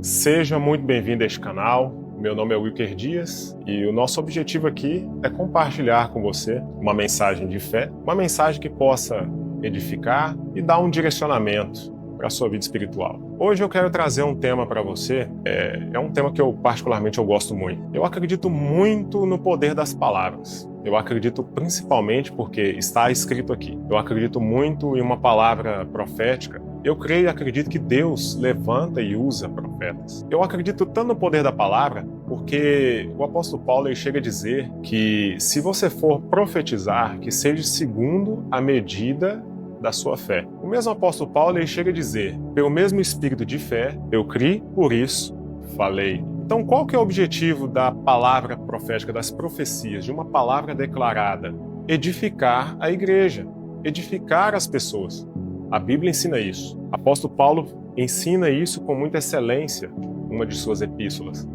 Seja muito bem-vindo a este canal. Meu nome é Wilker Dias e o nosso objetivo aqui é compartilhar com você uma mensagem de fé, uma mensagem que possa edificar e dar um direcionamento para a sua vida espiritual. Hoje eu quero trazer um tema para você, é um tema que eu particularmente gosto muito. Eu acredito muito no poder das palavras. Eu acredito principalmente porque está escrito aqui. Eu acredito muito em uma palavra profética. Eu creio e acredito que Deus levanta e usa profetas. Eu acredito tanto no poder da palavra, porque o apóstolo Paulo ele chega a dizer que se você for profetizar, que seja segundo a medida da sua fé. O mesmo apóstolo Paulo ele chega a dizer, pelo mesmo espírito de fé, eu criei, por isso falei. Então, qual que é o objetivo da palavra profética, das profecias, de uma palavra declarada? Edificar a igreja, edificar as pessoas. A Bíblia ensina isso. O apóstolo Paulo ensina isso com muita excelência em uma de suas epístolas.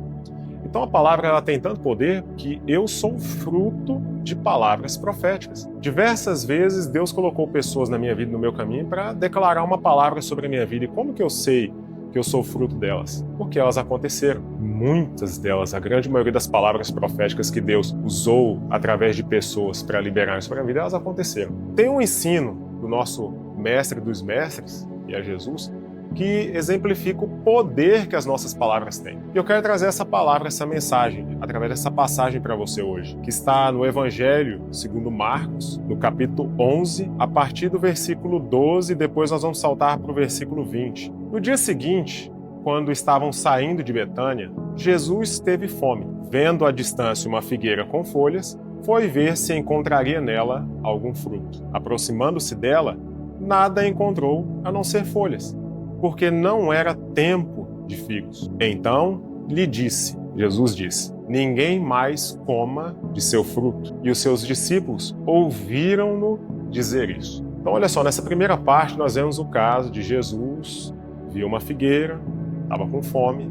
Então a palavra ela tem tanto poder que eu sou fruto de palavras proféticas. Diversas vezes Deus colocou pessoas na minha vida, no meu caminho, para declarar uma palavra sobre a minha vida. E como que eu sei que eu sou fruto delas? Porque elas aconteceram. Muitas delas, a grande maioria das palavras proféticas que Deus usou através de pessoas para liberar sobre a vida, elas aconteceram. Tem um ensino do nosso mestre dos mestres, que é Jesus, que exemplifica o poder que as nossas palavras têm. E eu quero trazer essa palavra, essa mensagem, através dessa passagem para você hoje, que está no Evangelho segundo Marcos, no capítulo 11, a partir do versículo 12, depois nós vamos saltar para o versículo 20. No dia seguinte, quando estavam saindo de Betânia, Jesus teve fome. Vendo à distância uma figueira com folhas, foi ver se encontraria nela algum fruto. Aproximando-se dela, nada encontrou a não ser folhas, porque não era tempo de figos. Então lhe disse, Jesus disse, ninguém mais coma de seu fruto. E os seus discípulos ouviram-no dizer isso. Então olha só, nessa primeira parte nós vemos o caso de Jesus, viu uma figueira, estava com fome,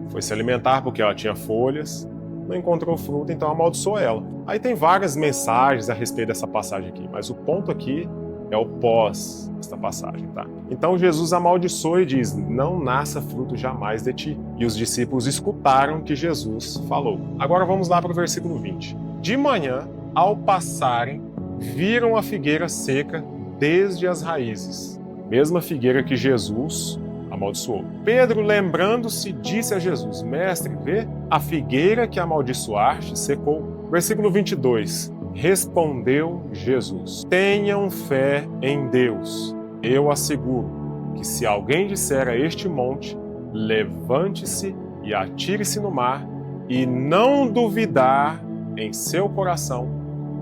foi se alimentar porque ela tinha folhas, não encontrou fruto, então amaldiçoou ela. Aí tem várias mensagens a respeito dessa passagem aqui, mas o ponto aqui é o pós desta passagem, tá? Então Jesus amaldiçoa e diz, não nasça fruto jamais de ti. E os discípulos escutaram que Jesus falou. Agora vamos lá para o versículo 20. De manhã, ao passarem, viram a figueira seca desde as raízes. Mesma figueira que Jesus amaldiçoou. Pedro, lembrando-se, disse a Jesus, mestre, vê, a figueira que amaldiçoaste secou. Versículo 22. Respondeu Jesus, tenham fé em Deus. Eu asseguro que se alguém disser a este monte, levante-se e atire-se no mar, e não duvidar em seu coração,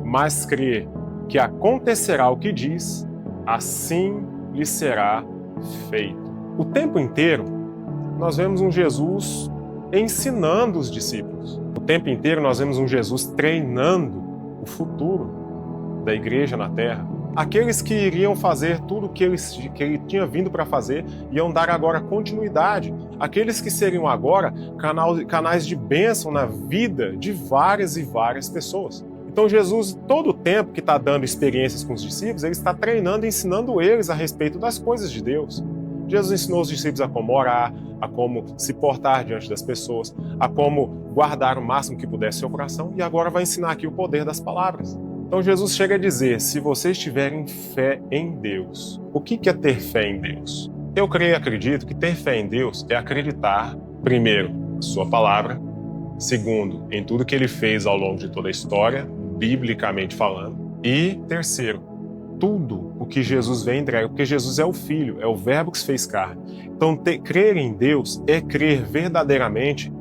mas crer que acontecerá o que diz, assim lhe será feito. O tempo inteiro, nós vemos um Jesus ensinando os discípulos. O tempo inteiro nós vemos um Jesus treinando o futuro da igreja na terra. Aqueles que iriam fazer tudo que ele tinha vindo para fazer, iam dar agora continuidade. Aqueles que seriam agora canais de bênção na vida de várias e várias pessoas. Então Jesus, todo o tempo que está dando experiências com os discípulos, ele está treinando e ensinando eles a respeito das coisas de Deus. Jesus ensinou os discípulos a como orar, a como se portar diante das pessoas, a como guardar o máximo que pudesse seu coração, e agora vai ensinar aqui o poder das palavras. Então Jesus chega a dizer, se vocês tiverem fé em Deus, o que é ter fé em Deus? Eu creio e acredito que ter fé em Deus é acreditar, primeiro, na sua palavra, segundo, em tudo que ele fez ao longo de toda a história, biblicamente falando, e terceiro, tudo o que Jesus vem entregar, porque Jesus é o Filho, é o Verbo que se fez carne. Então, crer em Deus é crer verdadeiramente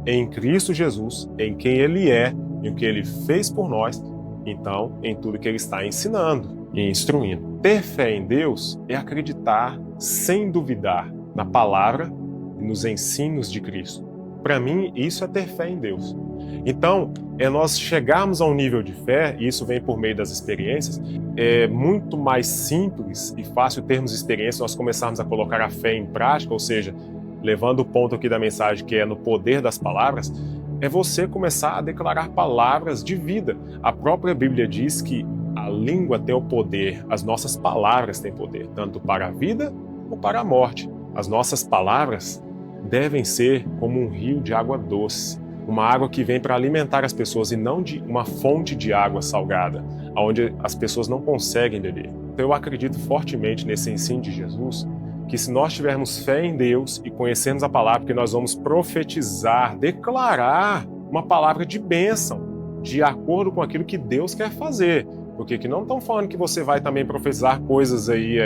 em Cristo Jesus, em quem Ele é, em o que Ele fez por nós, então, em tudo que Ele está ensinando e instruindo. Ter fé em Deus é acreditar sem duvidar na palavra e nos ensinos de Cristo. Para mim, isso é ter fé em Deus. Então, é nós chegarmos a um nível de fé, e isso vem por meio das experiências, é muito mais simples e fácil termos experiência, nós começarmos a colocar a fé em prática, ou seja, levando o ponto aqui da mensagem que é no poder das palavras, é você começar a declarar palavras de vida. A própria Bíblia diz que a língua tem o poder, as nossas palavras têm poder, tanto para a vida ou para a morte. As nossas palavras devem ser como um rio de água doce, uma água que vem para alimentar as pessoas e não de uma fonte de água salgada, onde as pessoas não conseguem beber. Então eu acredito fortemente nesse ensino de Jesus, que se nós tivermos fé em Deus e conhecermos a palavra, que nós vamos profetizar, declarar uma palavra de bênção, de acordo com aquilo que Deus quer fazer. Porque que não estão falando que você vai também profetizar coisas aí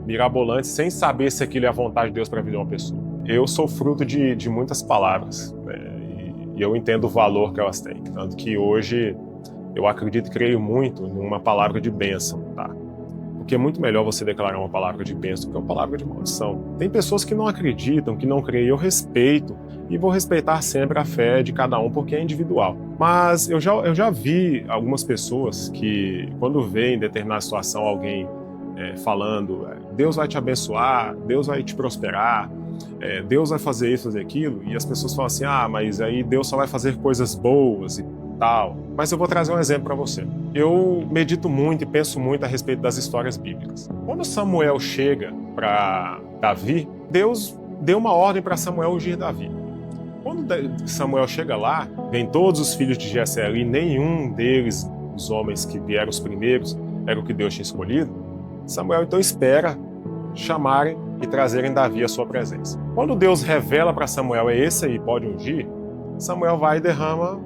mirabolantes sem saber se aquilo é a vontade de Deus para a vida de uma pessoa. Eu sou fruto de muitas palavras, e eu entendo o valor que elas têm. Tanto que hoje eu acredito e creio muito numa palavra de bênção, tá? Porque é muito melhor você declarar uma palavra de bênção do que uma palavra de maldição. Tem pessoas que não acreditam, que não creem, eu respeito, e vou respeitar sempre a fé de cada um, porque é individual. Mas eu já vi algumas pessoas que, quando vê em determinada situação alguém falando, Deus vai te abençoar, Deus vai te prosperar, Deus vai fazer isso, fazer aquilo, e as pessoas falam assim, mas aí Deus só vai fazer coisas boas e tal. Mas eu vou trazer um exemplo para você. Eu medito muito e penso muito a respeito das histórias bíblicas. Quando Samuel chega para Davi, Deus deu uma ordem para Samuel ungir Davi. Quando Samuel chega lá, vem todos os filhos de Jessé ali, nenhum deles, os homens que vieram os primeiros, era o que Deus tinha escolhido. Samuel então espera chamarem e trazerem Davi à sua presença. Quando Deus revela para Samuel, esse aí pode ungir, Samuel vai e derrama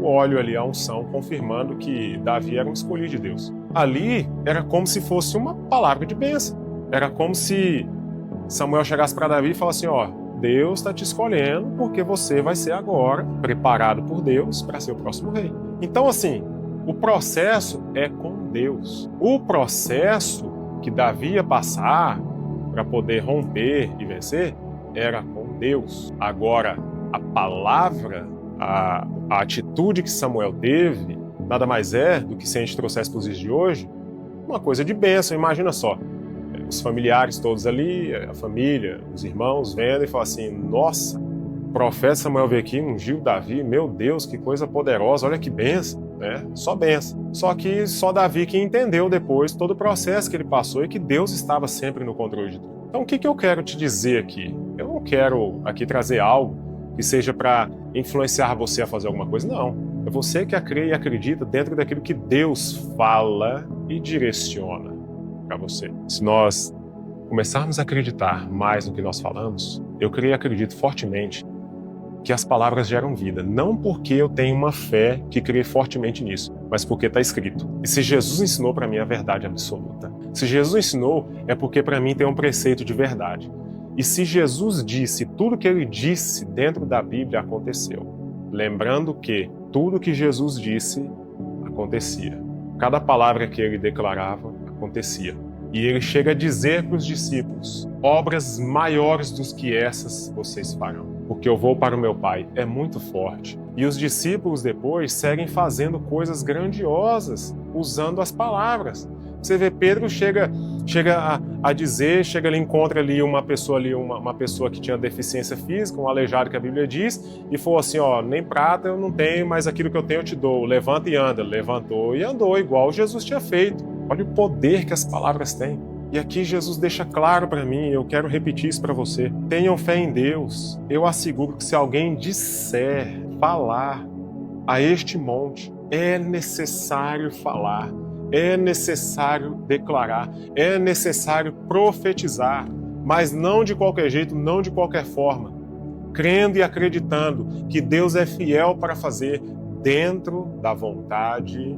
o óleo ali, a unção, confirmando que Davi era um escolhido de Deus. Ali era como se fosse uma palavra de bênção. Era como se Samuel chegasse para Davi e falasse assim, Deus está te escolhendo porque você vai ser agora preparado por Deus para ser o próximo rei. Então, assim, o processo é com Deus. O processo que Davi ia passar para poder romper e vencer era com Deus. Agora, a palavra, a atitude que Samuel teve, nada mais é do que, se a gente trouxesse para os dias de hoje, uma coisa de bênção. Imagina só, os familiares todos ali, a família, os irmãos vendo e falam assim, nossa, o profeta Samuel veio aqui, ungiu Davi, meu Deus, que coisa poderosa, olha que bênção, né? Só bênção. Só que só Davi que entendeu depois todo o processo que ele passou e que Deus estava sempre no controle de tudo. Então o que eu quero te dizer aqui? Eu não quero aqui trazer algo que seja para influenciar você a fazer alguma coisa, não. É você que crê e acredita dentro daquilo que Deus fala e direciona para você. Se nós começarmos a acreditar mais no que nós falamos, eu creio e acredito fortemente que as palavras geram vida. Não porque eu tenho uma fé que crê fortemente nisso, mas porque está escrito. E se Jesus ensinou para mim a verdade absoluta, se Jesus ensinou, é porque para mim tem um preceito de verdade. E se Jesus disse, tudo que ele disse dentro da Bíblia aconteceu. Lembrando que tudo que Jesus disse acontecia. Cada palavra que ele declarava acontecia. E ele chega a dizer para os discípulos, obras maiores do que essas vocês farão, porque eu vou para o meu Pai. É muito forte. E os discípulos depois seguem fazendo coisas grandiosas, usando as palavras. Você vê, Pedro chega a dizer, chega ali, encontra ali uma pessoa que tinha deficiência física, um aleijado que a Bíblia diz, e falou assim, nem prata eu não tenho, mas aquilo que eu tenho eu te dou, levanta e anda. Levantou e andou, igual Jesus tinha feito. Olha o poder que as palavras têm. E aqui Jesus deixa claro para mim, eu quero repetir isso para você. Tenham fé em Deus. Eu asseguro que se alguém falar a este monte, é necessário falar, é necessário declarar, é necessário profetizar, mas não de qualquer jeito, não de qualquer forma. Crendo e acreditando que Deus é fiel para fazer dentro da vontade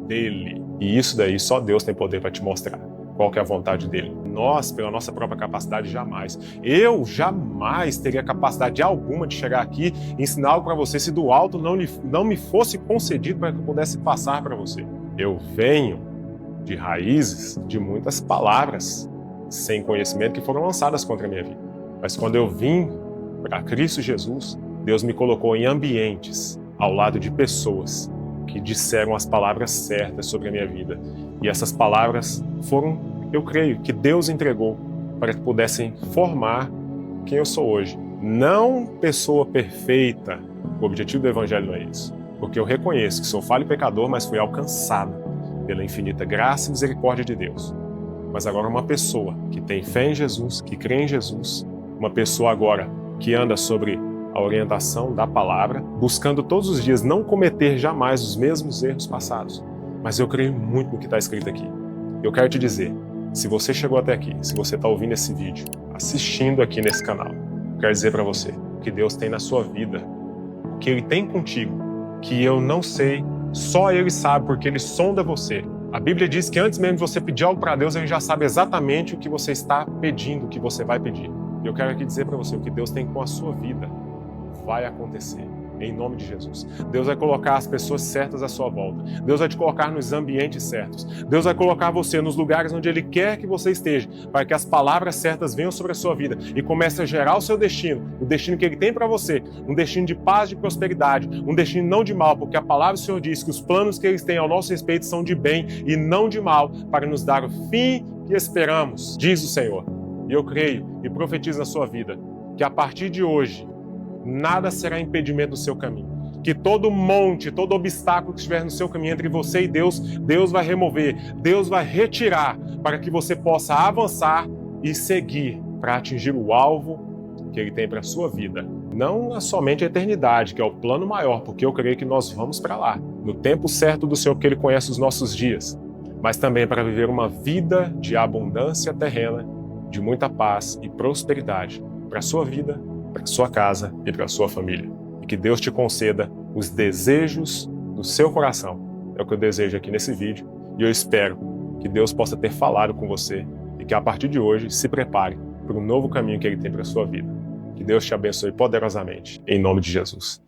dele. E isso daí só Deus tem poder para te mostrar qual que é a vontade dele. Nós, pela nossa própria capacidade, jamais. Eu jamais teria capacidade alguma de chegar aqui e ensinar algo para você se do alto não me fosse concedido para que eu pudesse passar para você. Eu venho de raízes de muitas palavras sem conhecimento que foram lançadas contra a minha vida. Mas quando eu vim para Cristo Jesus, Deus me colocou em ambientes ao lado de pessoas que disseram as palavras certas sobre a minha vida. E essas palavras foram, eu creio, que Deus entregou para que pudessem formar quem eu sou hoje. Não pessoa perfeita, o objetivo do Evangelho não é isso. Porque eu reconheço que sou falho e pecador, mas fui alcançado pela infinita graça e misericórdia de Deus. Mas agora uma pessoa que tem fé em Jesus, que crê em Jesus, uma pessoa agora que anda sobre a orientação da palavra, buscando todos os dias não cometer jamais os mesmos erros passados. Mas eu creio muito no que está escrito aqui. Eu quero te dizer, se você chegou até aqui, se você está ouvindo esse vídeo, assistindo aqui nesse canal, eu quero dizer para você o que Deus tem na sua vida, o que Ele tem contigo, que eu não sei, só Ele sabe, porque Ele sonda você. A Bíblia diz que antes mesmo de você pedir algo para Deus, Ele já sabe exatamente o que você está pedindo, o que você vai pedir. E eu quero aqui dizer para você o que Deus tem com a sua vida vai acontecer, em nome de Jesus. Deus vai colocar as pessoas certas à sua volta. Deus vai te colocar nos ambientes certos. Deus vai colocar você nos lugares onde Ele quer que você esteja, para que as palavras certas venham sobre a sua vida e comece a gerar o seu destino, o destino que Ele tem para você, um destino de paz, de prosperidade, um destino não de mal, porque a palavra do Senhor diz que os planos que Ele tem ao nosso respeito são de bem e não de mal, para nos dar o fim que esperamos, diz o Senhor. E eu creio e profetizo na sua vida que a partir de hoje, nada será impedimento do seu caminho. Que todo monte, todo obstáculo que estiver no seu caminho entre você e Deus, Deus vai remover, Deus vai retirar, para que você possa avançar e seguir para atingir o alvo que Ele tem para a sua vida. Não somente a eternidade, que é o plano maior, porque eu creio que nós vamos para lá, no tempo certo do Senhor, porque Ele conhece os nossos dias, mas também para viver uma vida de abundância terrena, de muita paz e prosperidade para a sua vida, para a sua casa e para a sua família. E que Deus te conceda os desejos do seu coração. É o que eu desejo aqui nesse vídeo. E eu espero que Deus possa ter falado com você e que a partir de hoje se prepare para um novo caminho que Ele tem para a sua vida. Que Deus te abençoe poderosamente. Em nome de Jesus.